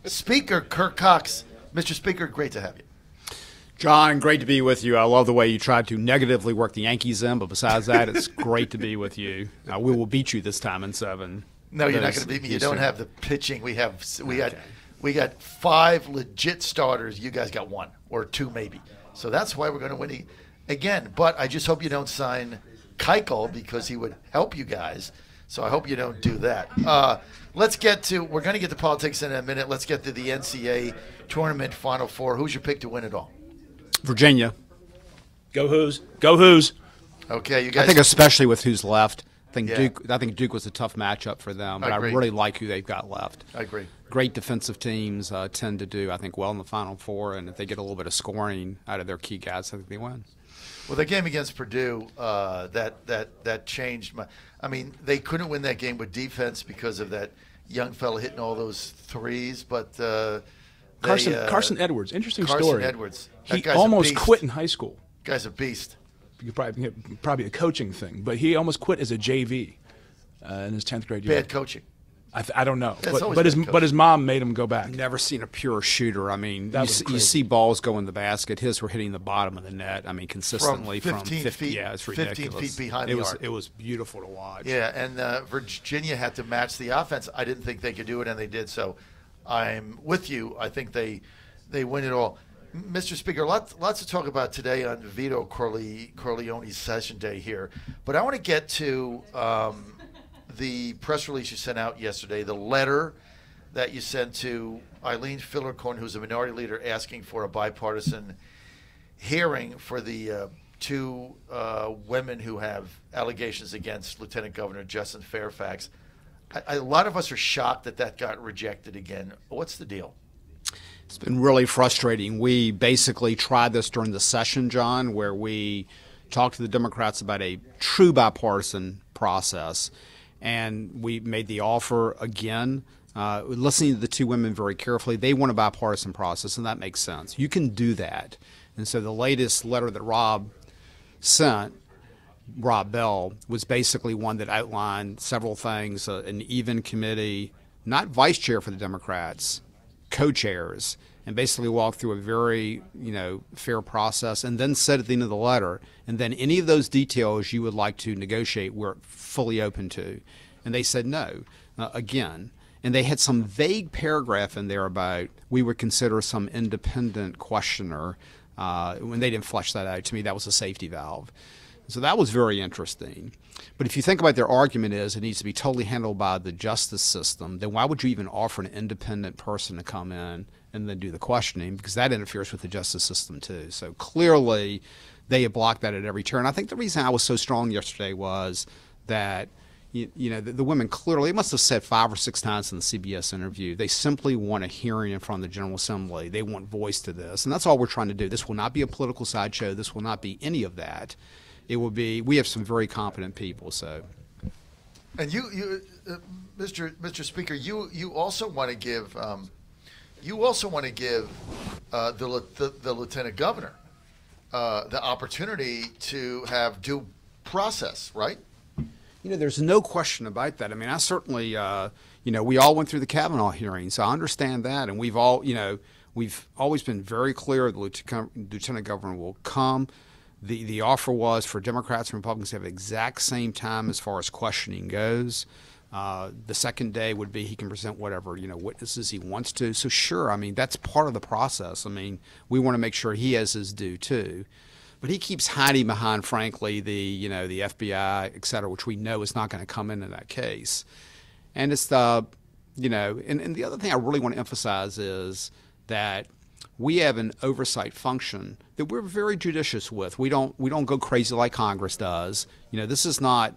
Speaker Kirk Cox. Mr. Speaker, great to have you. John, great to be with you. I love the way you tried to negatively work the Yankees in, but besides that, it's great to be with you. We will beat you this time in 7. No, you're not going to beat me. You don't have the pitching. We got 5 legit starters. You guys got 1 or 2 maybe. So that's why we're going to win again. But I just hope you don't sign Keuchel because he would help you guys. So I hope you don't do that. We're going to get to politics in a minute. Let's get to the NCAA tournament Final Four. Who's your pick to win it all? Virginia. Go Hoos. Go Hoos. Okay, you guys. I think especially with who's left. I think Yeah. Duke was a tough matchup for them, but I Agree. really like who they've got left. I agree. Great defensive teams tend to do, I think, well in the Final Four, and if they get a little bit of scoring out of their key guys, I think they win. Well, the game against Purdue, that changed my. I mean, they couldn't win that game with defense because of that young fella hitting all those threes, but Carson Edwards, interesting story. Carson Edwards, that He guy's a almost beast. quit in high school. Guy's a beast. Probably a coaching thing, but he almost quit as a JV in his 10th grade year. Bad coaching. I don't know, That's always but bad his mom made him go back. Never seen a pure shooter. I mean, was you crazy. see balls go in the basket. His were hitting the bottom of the net. I mean, consistently From 15 feet. Yeah, it's 15 ridiculous. feet behind it the was arc. It was beautiful to watch. Yeah, and Virginia had to match the offense. I didn't think they could do it, and they did. So I'm with you. I think they win it all. Mr. Speaker, lots to talk about today on Vito Corleone's session day here. But I want to get to the press release you sent out yesterday, the letter that you sent to Eileen Fillercorn, who's a minority leader, asking for a bipartisan hearing for the 2 women who have allegations against Lieutenant Governor Justin Fairfax. A lot of us are shocked that got rejected again. What's the deal? It's been really frustrating. We basically tried this during the session, John, where we talked to the Democrats about a true bipartisan process, and we made the offer again. Listening to the 2 women very carefully, they want a bipartisan process, and that makes sense. You can do that. And so the latest letter that Rob sent, Rob Bell, was basically one that outlined several things, an even committee, not vice chair for the Democrats, co-chairs, and basically walked through a very, fair process, and then said at the end of the letter, and then any of those details you would like to negotiate, we're fully open to. And they said no, again. And they had some vague paragraph in there about we would consider some independent questioner. When they didn't flesh that out, to me, that was a safety valve. So that was very interesting. But if you think about their argument is it needs to be totally handled by the justice system, then why would you even offer an independent person to come in and then do the questioning? Because that interferes with the justice system too. So clearly they have blocked that at every turn. I think the reason I was so strong yesterday was that the women clearly, they must have said 5 or 6 times in the CBS interview, they simply want a hearing in front of the General Assembly. They want voice to this. And that's all we're trying to do. This will not be a political sideshow. This will not be any of that. It will be, we have some very competent people. So, and Mr. Speaker, you also want to give the lieutenant governor the opportunity to have due process, right? There's no question about that. I mean, I certainly, we all went through the Kavanaugh hearing, so I understand that, and we've always been very clear the lieutenant governor will come. The offer was for Democrats and Republicans to have the exact same time as far as questioning goes. The second day would be he can present whatever witnesses he wants to. So sure, I mean that's part of the process. I mean we want to make sure he has his due too, but he keeps hiding behind, frankly, the FBI, et cetera, which we know is not going to come into that case. And it's and the other thing I really want to emphasize is that we have an oversight function that we're very judicious with. We don't go crazy like Congress does. This is not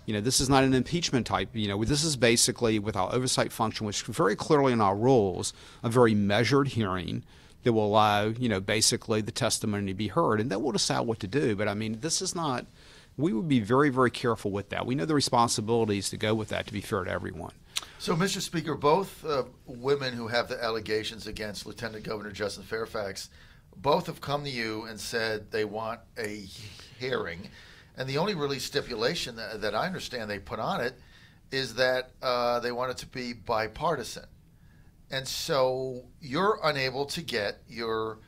an impeachment type. This is basically with our oversight function, which is very clearly in our rules, a very measured hearing that will allow, basically the testimony to be heard, and then we'll decide what to do. But I mean, this is not. We would be very, very careful with that. We know the responsibilities to go with that to be fair to everyone. So, Mr. Speaker, both women who have the allegations against Lieutenant Governor Justin Fairfax, both have come to you and said they want a hearing. And the only really stipulation that I understand they put on it is that they want it to be bipartisan. And so you're unable to get your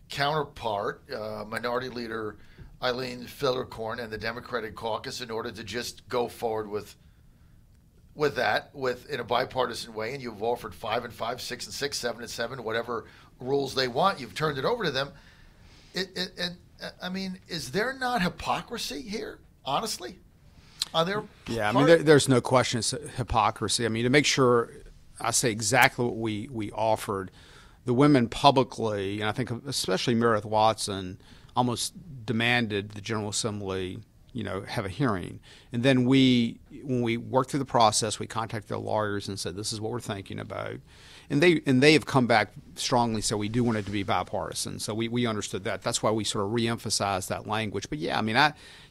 counterpart, Minority Leader Eileen Fillerkorn and the Democratic caucus in order to just go forward with that in a bipartisan way, and you've offered 5 and 5, 6 and 6, 7 and 7, whatever rules they want. You've turned it over to them. I mean, is there not hypocrisy here, honestly? On their Yeah, part? I mean, there's no question it's hypocrisy. I mean, to make sure I say exactly what we offered, the women publicly, and I think especially Meredith Watson, almost demanded the General Assembly, have a hearing. And then when we worked through the process, we contacted their lawyers and said, this is what we're thinking about. And they have come back strongly, so we do want it to be bipartisan. So we understood that. That's why we sort of reemphasized that language. But yeah, I mean,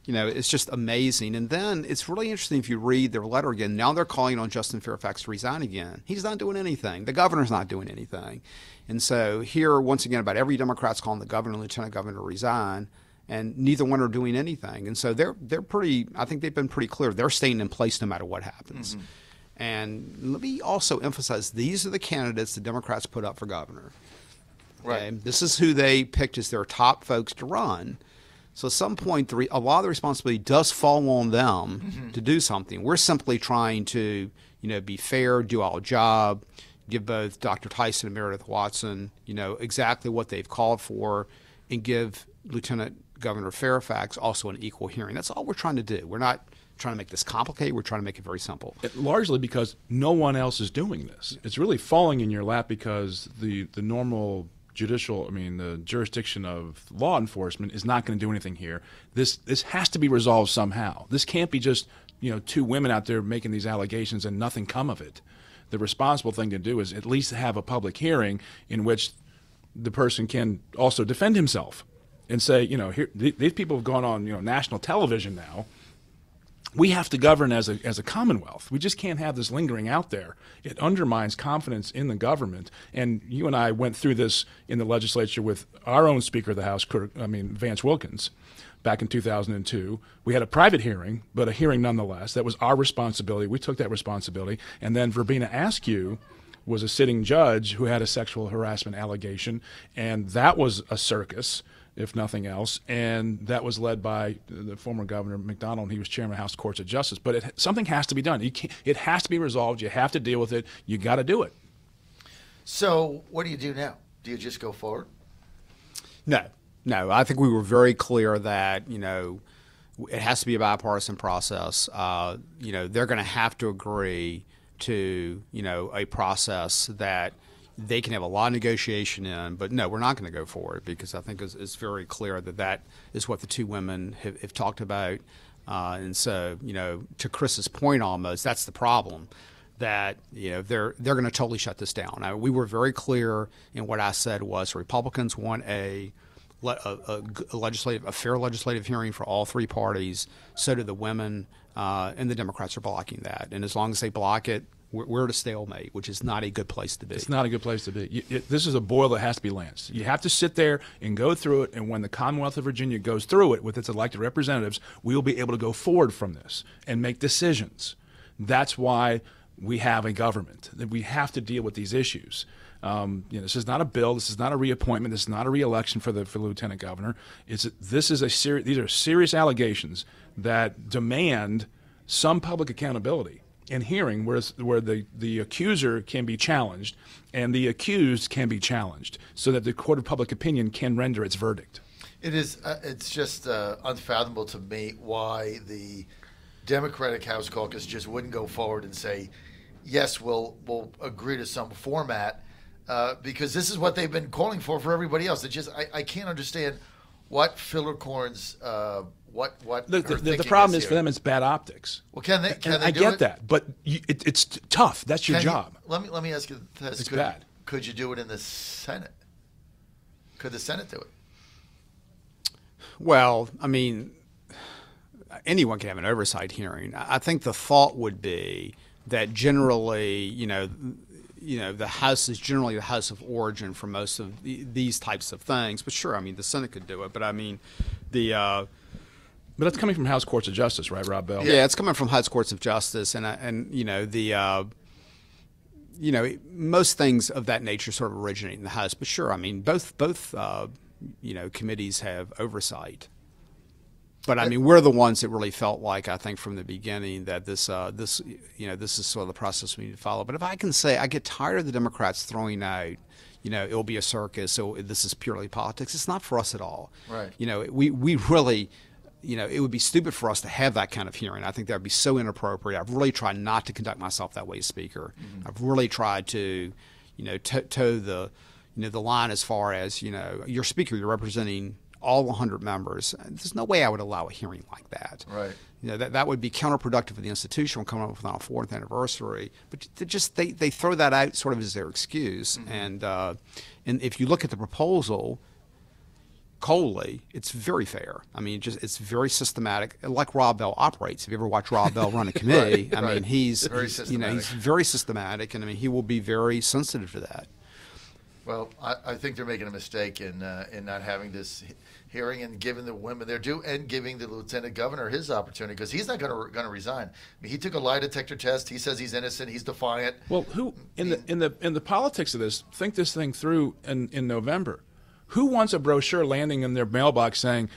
it's just amazing. And then it's really interesting if you read their letter again. Now they're calling on Justin Fairfax to resign again. He's not doing anything. The governor's not doing anything. And so here, once again, about every Democrat's calling the governor and lieutenant governor to resign, and neither one are doing anything. And so they're pretty. I think they've been pretty clear. They're staying in place no matter what happens. Mm-hmm. And let me also emphasize, these are the candidates the Democrats put up for governor. Right. Okay? This is who they picked as their top folks to run. So at some point, a lot of the responsibility does fall on them mm-hmm. to do something. We're simply trying to, be fair, do our job, give both Dr. Tyson and Meredith Watson, exactly what they've called for, and give Lieutenant Governor Fairfax also an equal hearing. That's all we're trying to do. We're not trying to make this complicated. We're trying to make it very simple. Largely because no one else is doing this. It's really falling in your lap because the normal the jurisdiction of law enforcement is not going to do anything here. This has to be resolved somehow. This can't be just, two women out there making these allegations and nothing come of it. The responsible thing to do is at least have a public hearing in which the person can also defend himself and say, here, these people have gone on, national television now. We have to govern as a commonwealth. We just can't have this lingering out there. It undermines confidence in the government. And you and I went through this in the legislature with our own Speaker of the House, Vance Wilkins, back in 2002. We had a private hearing, but a hearing nonetheless. That was our responsibility. We took that responsibility. And then Verbena Askew was a sitting judge who had a sexual harassment allegation, and that was a circus, if nothing else, and that was led by the former Governor McDonald, and he was chairman of the House Courts of Justice. But something has to be done. It has to be resolved. You have to deal with it. You got to do it. So what do you do now? Do you just go forward? No. I think we were very clear that, it has to be a bipartisan process. They're going to have to agree to, a process that they can have a lot of negotiation in, but no, we're not going to go for it because I think it's very clear that is what the two women have talked about. And so, to Chris's point almost, that's the problem, that, they're going to totally shut this down. We were very clear in what I said was Republicans want a fair legislative hearing for all three parties. So do the women, and the Democrats are blocking that. And as long as they block it, we're at a stalemate, which is not a good place to be. It's not a good place to be. This is a boil that has to be lanced. You have to sit there and go through it, and when the Commonwealth of Virginia goes through it with its elected representatives, we will be able to go forward from this and make decisions. That's why we have a government, that we have to deal with these issues. This is not a bill. This is not a reappointment. This is not a reelection for the lieutenant governor. These are serious allegations that demand some public accountability and hearing, where the accuser can be challenged and the accused can be challenged, so that the court of public opinion can render its verdict. It is. It's just unfathomable to me why the Democratic House Caucus just wouldn't go forward and say, yes, we'll agree to some format, because this is what they've been calling for everybody else. It just I can't understand what Fillerkorn's the problem is for them it's bad optics. Well, can they I do get it? that, but it's tough. That's your job. Let me ask you this: It's bad. Could you do it in the Senate? Could the Senate do it? Well, I mean, anyone can have an oversight hearing. I think the thought would be that generally, the House is generally the House of origin for most of these types of things. But sure, I mean, the Senate could do it. But I mean, but that's coming from House Courts of Justice, right, Rob Bell? Yeah, it's coming from House Courts of Justice, and most things of that nature sort of originate in the House. But sure, I mean, both committees have oversight. But I mean, we're the ones that really felt like, I think, from the beginning that this is sort of the process we need to follow. But if I can say, I get tired of the Democrats throwing out, it'll be a circus, so this is purely politics. It's not for us at all. Right. We really, it would be stupid for us to have that kind of hearing. I think that would be so inappropriate. I've really tried not to conduct myself that way as Speaker. Mm-hmm. I've really tried to, toe the line as far as, you're Speaker, you're representing all 100 members. There's no way I would allow a hearing like that. Right. That would be counterproductive for the institution coming up with our 4th anniversary. But they throw that out sort of as their excuse. Mm-hmm. And if you look at the proposal coldly, it's very fair. I mean, it's very systematic, like Rob Bell operates. If you ever watch Rob Bell run a committee, I mean, he's very systematic, and I mean, he will be very sensitive to that. Well, I think they're making a mistake in not having this hearing and giving the women their due and giving the lieutenant governor his opportunity, because he's not going to resign. I mean, he took a lie detector test. He says he's innocent. He's defiant. Well, who in the politics of this, think this thing through in November. Who wants a brochure landing in their mailbox saying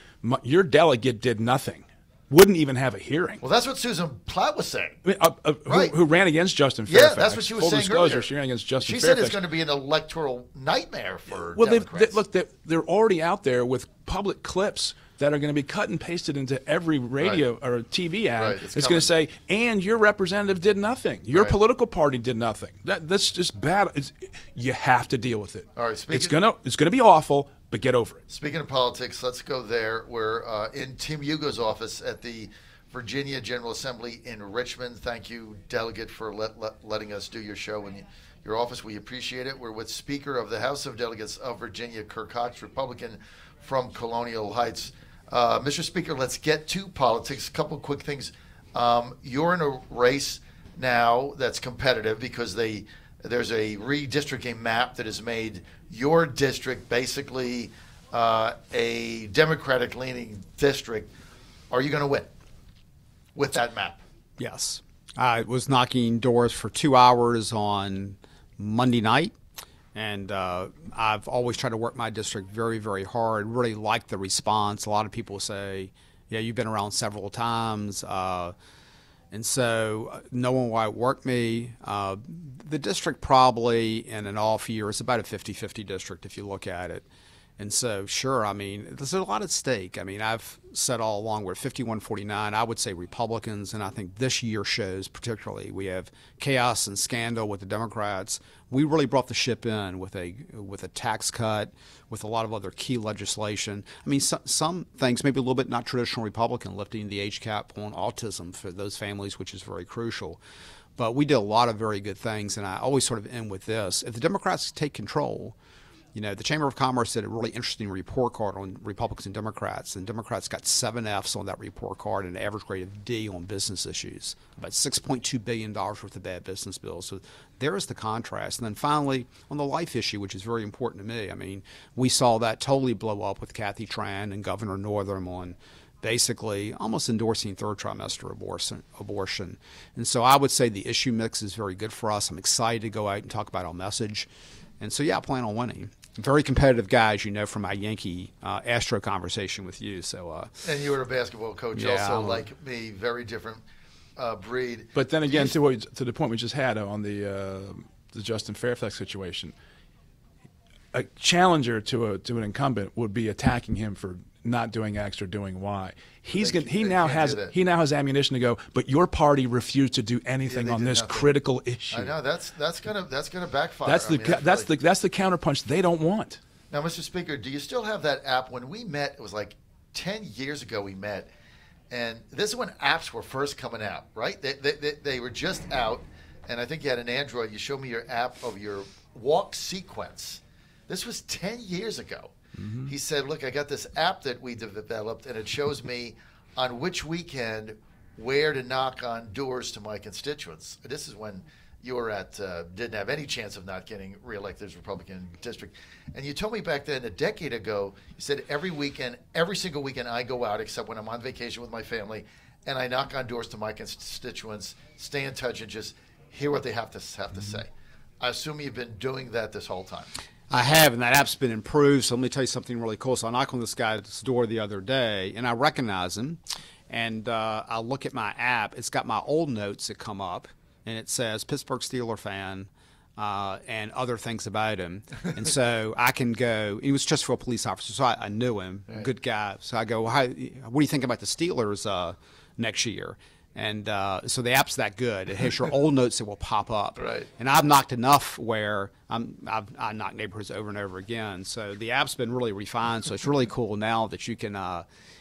your delegate did nothing? Wouldn't even have a hearing. Well, that's what Susan Platt was saying. I mean, right. who ran against Justin Fairfax. Yeah, that's what she was saying disclosure, earlier. She ran against Justin Fairfax. Fairfax. She said it's going to be an electoral nightmare for Democrats. They're already out there with public clips that are going to be cut and pasted into every radio or TV ad. Right, it's going to say, and your representative did nothing. Your political party did nothing. That's just bad. You have to deal with it. All right, it's going to be awful, but get over it. Speaking of politics, let's go there. We're in Tim Hugo's office at the Virginia General Assembly in Richmond. Thank you, Delegate, for letting us do your show in your office. We appreciate it. We're with Speaker of the House of Delegates of Virginia, Kirk, Republican from Colonial Heights. Mr. Speaker, let's get to politics. A couple of quick things. You're in a race now that's competitive because there's a redistricting map that has made your district basically a Democratic-leaning district. Are you going to win with that map? Yes. I was knocking doors for 2 hours on Monday night, and I've always tried to work my district very, very hard. Really like the response. A lot of people say, yeah, you've been around several times. And so no one will outwork me. The district probably in an off year is about a 50-50 district if you look at it. And so, sure, I mean, there's a lot at stake. I mean, I've said all along we're 51-49. I would say Republicans, and I think this year shows particularly. We have chaos and scandal with the Democrats. We really brought the ship in with a tax cut, with a lot of other key legislation. I mean, some things maybe a little bit not traditional Republican, lifting the age cap on autism for those families, which is very crucial. But we did a lot of very good things, and I always sort of end with this. If the Democrats take control, the Chamber of Commerce did a really interesting report card on Republicans and Democrats Democrats got 7 Fs on that report card and an average grade of D on business issues, about $6.2 billion worth of bad business bills. So there's the contrast. And then finally, on the life issue, which is very important to me, I mean, we saw that totally blow up with Kathy Tran and Governor Northam on basically almost endorsing third trimester abortion. And so I would say the issue mix is very good for us. I'm excited to go out and talk about our message. And so, yeah, I plan on winning. Very competitive guy, as you know from my Yankee Astro conversation with you. So, and you were a basketball coach, also like me, very different breed. But then again, to the point we just had on the Justin Fairfax situation, a challenger to an incumbent would be attacking him for not doing X or doing Y. He now has ammunition to go, but your party refused to do anything on this critical issue. I know that's gonna backfire. That's the counterpunch they don't want. Now, Mr. Speaker, do you still have that app? When we met, it was like 10 years ago we met, and this is when apps were first coming out, right? They were just out, and I think you had an Android. You showed me your app of your walk sequence. This was 10 years ago. Mm-hmm. He said, look, I got this app that we developed, and it shows me on which weekend where to knock on doors to my constituents. This is when you were didn't have any chance of not getting reelected as Republican district. And you told me back then, a decade ago, you said every single weekend I go out, except when I'm on vacation with my family, and I knock on doors to my constituents, stay in touch, and just hear what they have to say. I assume you've been doing that this whole time. I have, and that app's been improved. So let me tell you something really cool. So I knocked on this guy's door the other day, and I recognize him. And I look at my app. It's got my old notes that come up, and it says Pittsburgh Steeler fan and other things about him. And so I can go. He was just for a police officer, so I knew him, right. Good guy. So I go, well, what do you think about the Steelers next year? And so the app's that good. It has your old notes that will pop up. Right. And I've knocked enough where I knock neighborhoods over and over again. So the app's been really refined. So it's really cool now that you can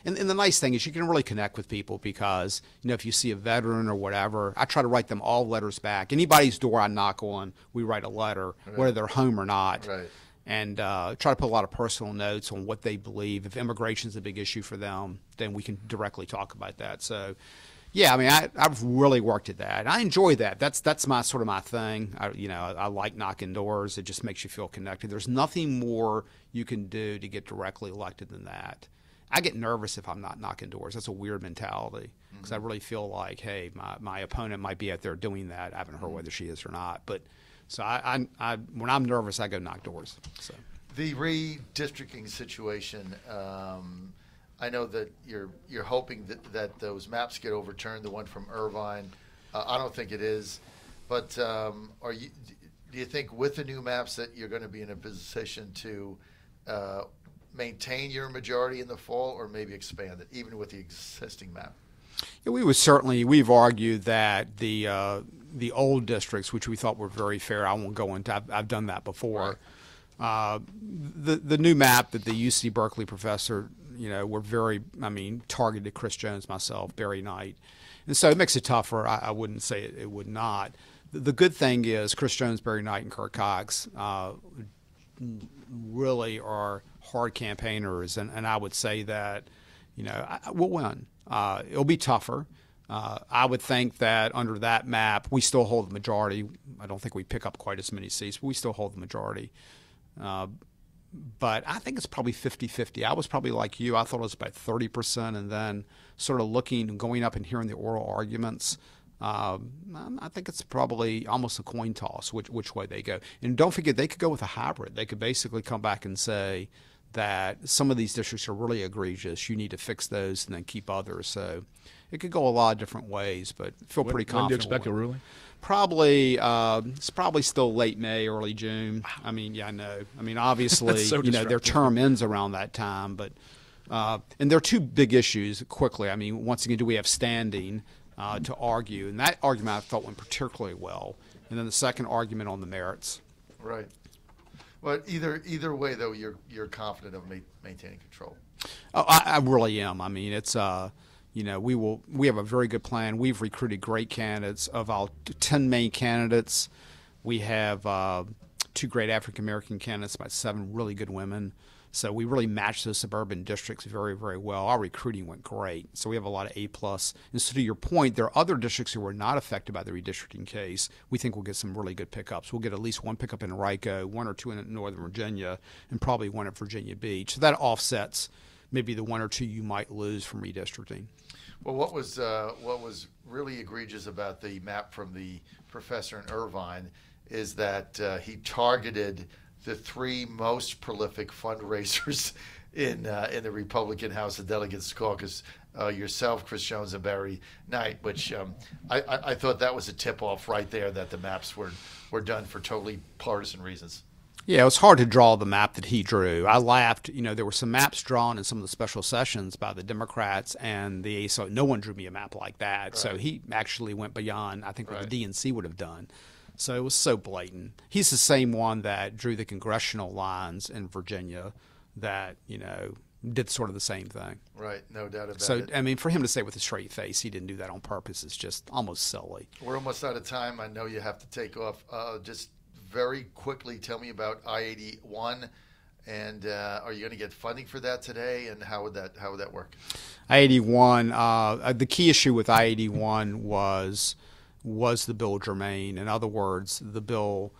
and the nice thing is you can really connect with people because, if you see a veteran or whatever, I try to write them all letters back. Anybody's door I knock on, we write a letter, right. Whether they're home or not. Right. And try to put a lot of personal notes on what they believe. If immigration's a big issue for them, then we can directly talk about that. So, yeah, I mean, I've really worked at that. I enjoy that. That's my sort of my thing. I like knocking doors. It just makes you feel connected. There's nothing more you can do to get directly elected than that. I get nervous if I'm not knocking doors. That's a weird mentality because I really feel like, hey, my opponent might be out there doing that. I haven't heard whether she is or not. But so I when I'm nervous, I go knock doors. So the redistricting situation. I know that you're hoping that those maps get overturned. The one from Irvine, I don't think it is. But do you think with the new maps that you're going to be in a position to maintain your majority in the fall, or maybe expand it, even with the existing map? Yeah, we've argued that the old districts, which we thought were very fair, I won't go into. I've done that before. Right. The new map that the UC Berkeley professor, were very, targeted Chris Jones, myself, Barry Knight. And so it makes it tougher. I wouldn't say it would not. The good thing is Chris Jones, Barry Knight, and Kirk really are hard campaigners. And I would say that, we'll win. It'll be tougher. I would think that under that map, we still hold the majority. I don't think we pick up quite as many seats, but we still hold the majority. But I think it's probably 50-50. I was probably like you. I thought it was about 30%, and then sort of looking and going up and hearing the oral arguments, I think it's probably almost a coin toss which way they go. And don't forget, they could go with a hybrid. They could basically come back and say that some of these districts are really egregious. You need to fix those and then keep others. So it could go a lot of different ways, but I feel pretty confident. When do you expect a ruling? Probably, it's probably still late May, early June. I mean, yeah, I know. I mean, obviously, so their term ends around that time. But and there are two big issues quickly. I mean, once again, do we have standing to argue? And that argument I thought went particularly well. And then the second argument on the merits. Right. Well, either way, though, you're confident of maintaining control. Oh, I really am. I mean, it's we have a very good plan. We've recruited great candidates. Of our 10 main candidates, we have 2 great African American candidates, about 7 really good women. So we really matched those suburban districts very, very well. Our recruiting went great. So we have a lot of A+. And so to your point, there are other districts who were not affected by the redistricting case. We think we'll get some really good pickups. We'll get at least 1 pickup in Rico, 1 or 2 in Northern Virginia, and probably 1 at Virginia Beach. So that offsets maybe the 1 or 2 you might lose from redistricting. Well, what was really egregious about the map from the professor in Irvine is that he targeted the 3 most prolific fundraisers in the Republican House of Delegates caucus, yourself, Chris Jones, and Barry Knight, which I thought that was a tip-off right there that the maps were done for totally partisan reasons. Yeah, it was hard to draw the map that he drew. I laughed. There were some maps drawn in some of the special sessions by the Democrats and the ASO. No one drew me a map like that. Right. So he actually went beyond, I think, what the DNC would have done. So it was so blatant. He's the same one that drew the congressional lines in Virginia that, did sort of the same thing. Right, no doubt about it. So, I mean, for him to say with a straight face he didn't do that on purpose is just almost silly. We're almost out of time. I know you have to take off. Just very quickly, tell me about I-81, and are you going to get funding for that today, and how would that work? I-81, the key issue with I-81 was the bill germane. In other words, the bill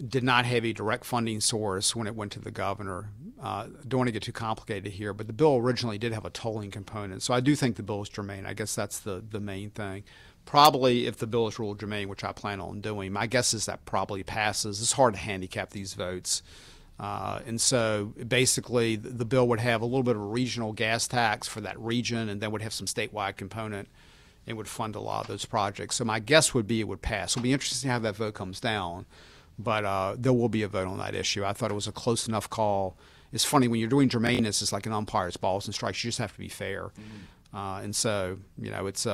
did not have a direct funding source when it went to the governor. Don't want to get too complicated here, but the bill originally did have a tolling component. So I do think the bill is germane. I guess that's the main thing. probably if the bill is ruled germane, which I plan on doing, my guess is that probably passes. It's hard to handicap these votes. And so basically the bill would have a little bit of a regional gas tax for that region, and then would have some statewide component and would fund a lot of those projects. So my guess would be it would pass. It'll be interesting to see how that vote comes down, but there will be a vote on that issue. I thought it was a close enough call. It's funny, when you're doing germaneness, it's like an umpire's balls and strikes. You just have to be fair. And so, it's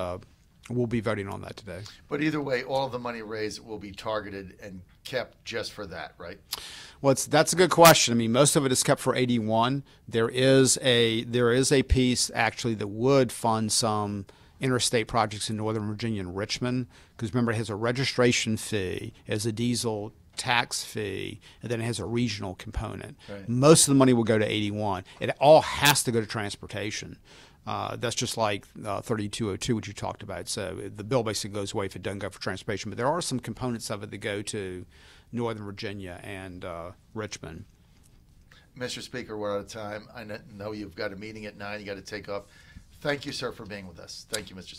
we'll be voting on that today. But either way, all of the money raised will be targeted and kept just for that, right? Well, that's a good question. I mean, most of it is kept for 81. There is a piece actually that would fund some interstate projects in Northern Virginia and Richmond, because remember, it has a registration fee, it has a diesel tax fee, and then it has a regional component. Right. Most of the money will go to 81. It all has to go to transportation. That's just like 3202, which you talked about. So the bill basically goes away if it doesn't go for transportation. But there are some components of it that go to Northern Virginia and Richmond. Mr. Speaker, we're out of time. I know you've got a meeting at 9. You got to take off. Thank you, sir, for being with us. Thank you, Mr. Speaker.